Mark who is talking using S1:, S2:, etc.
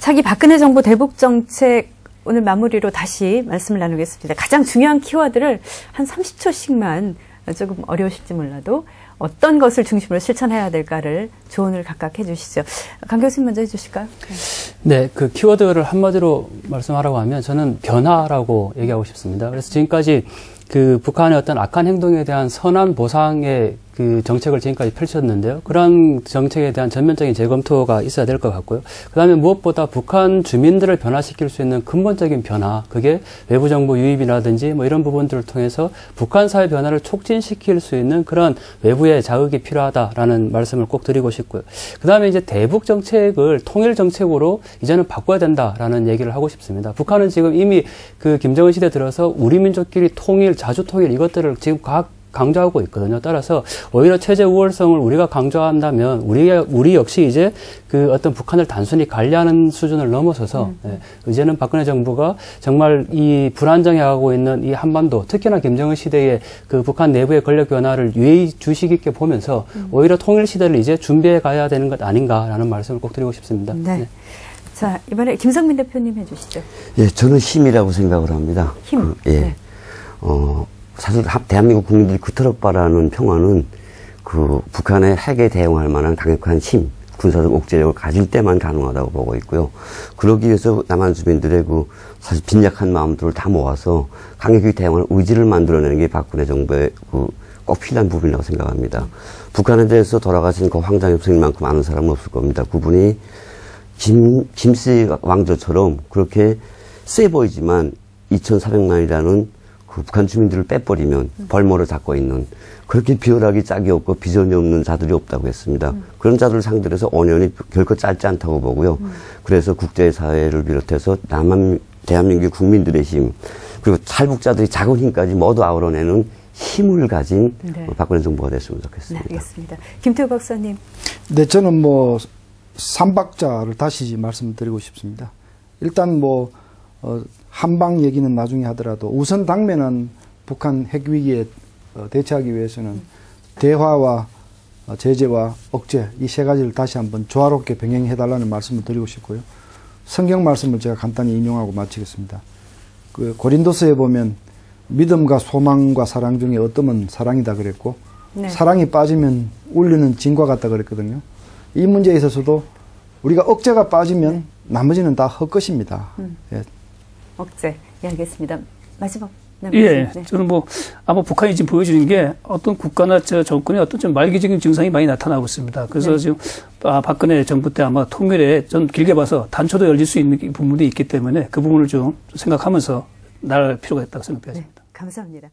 S1: 차기 박근혜 정부 대북 정책 오늘 마무리로 다시 말씀을 나누겠습니다. 가장 중요한 키워드를 한 30초씩만 조금 어려우실지 몰라도 어떤 것을 중심으로 실천해야 될까를 조언을 각각 해주시죠. 강 교수님 먼저 해주실까요?
S2: 네, 그 키워드를 한마디로 말씀하라고 하면 저는 변화라고 얘기하고 싶습니다. 그래서 지금까지 그 북한의 어떤 악한 행동에 대한 선한 보상의 그 정책을 지금까지 펼쳤는데요. 그런 정책에 대한 전면적인 재검토가 있어야 될 것 같고요. 그다음에 무엇보다 북한 주민들을 변화시킬 수 있는 근본적인 변화, 그게 외부 정보 유입이라든지 뭐 이런 부분들을 통해서 북한 사회 변화를 촉진시킬 수 있는 그런 외부의 자극이 필요하다라는 말씀을 꼭 드리고 싶고요. 그다음에 이제 대북 정책을 통일 정책으로 이제는 바꿔야 된다라는 얘기를 하고 싶습니다. 북한은 지금 이미 그 김정은 시대 들어서 우리 민족끼리 통일, 자주 통일 이것들을 지금 강조하고 있거든요. 따라서 오히려 체제 우월성을 우리가 강조한다면 우리 역시 이제 그 어떤 북한을 단순히 관리하는 수준을 넘어서서 이제는 박근혜 정부가 정말 이 불안정해가고 있는 이 한반도, 특히나 김정은 시대의 그 북한 내부의 권력 변화를 예의주시 깊게 보면서 오히려 통일 시대를 이제 준비해 가야 되는 것 아닌가라는 말씀을 꼭 드리고 싶습니다.
S1: 네. 네. 자, 이번에 김성민 대표님 해주시죠.
S3: 예, 저는 힘이라고 생각을 합니다.
S1: 힘.
S3: 예. 사실 대한민국 국민들이 그토록 바라는 평화는 그 북한의 핵에 대응할 만한 강력한 힘, 군사적 억제력을 가질 때만 가능하다고 보고 있고요. 그러기 위해서 남한 주민들의 그 사실 빈약한 마음들을 다 모아서 강력히 대응할 의지를 만들어내는 게 박근혜 정부의 그 꼭 필요한 부분이라고 생각합니다. 북한에 대해서 돌아가신 그 황장엽선님만큼 아는 사람은 없을 겁니다. 그분이 김씨 왕조처럼 그렇게 세 보이지만 2,400만이라는 그 북한 주민들을 빼버리면 벌모를 잡고 있는 그렇게 비열하기 짝이 없고 비전이 없는 자들이 없다고 했습니다. 그런 자들을 상대로 해서 5년이 결코 짧지 않다고 보고요. 그래서 국제사회를 비롯해서 대한민국 국민들의 힘 그리고 탈북자들이 작은 힘까지 모두 아우러내는 힘을 가진
S1: 네.
S3: 박근혜 정부가 됐으면 좋겠습니다.
S1: 네, 알겠습니다. 김태우 박사님.
S4: 네, 저는 뭐 3박자를 다시 말씀드리고 싶습니다. 일단 뭐 한방 얘기는 나중에 하더라도 우선 당면은 북한 핵위기에 대처하기 위해서는 대화와 제재와 억제 이 세 가지를 다시 한번 조화롭게 병행해달라는 말씀을 드리고 싶고요. 성경 말씀을 제가 간단히 인용하고 마치겠습니다. 그 고린도서에 보면 믿음과 소망과 사랑 중에 어떠면 사랑이다 그랬고 네. 사랑이 빠지면 울리는 진과 같다 그랬거든요. 이 문제에 있어서도 우리가 억제가 빠지면 나머지는 다 헛것입니다. 예.
S1: 억제. 예, 알겠습니다. 마지막.
S5: 예, 네. 저는 뭐, 아마 북한이 지금 보여주는 게 어떤 국가나 정권의 어떤 좀 말기적인 증상이 많이 나타나고 있습니다. 그래서 네. 지금, 박근혜 정부 때 아마 통일에 전 길게 봐서 단초도 열릴 수 있는 부분이 있기 때문에 그 부분을 좀 생각하면서 나갈 필요가 있다고 생각합니다.
S1: 네, 감사합니다.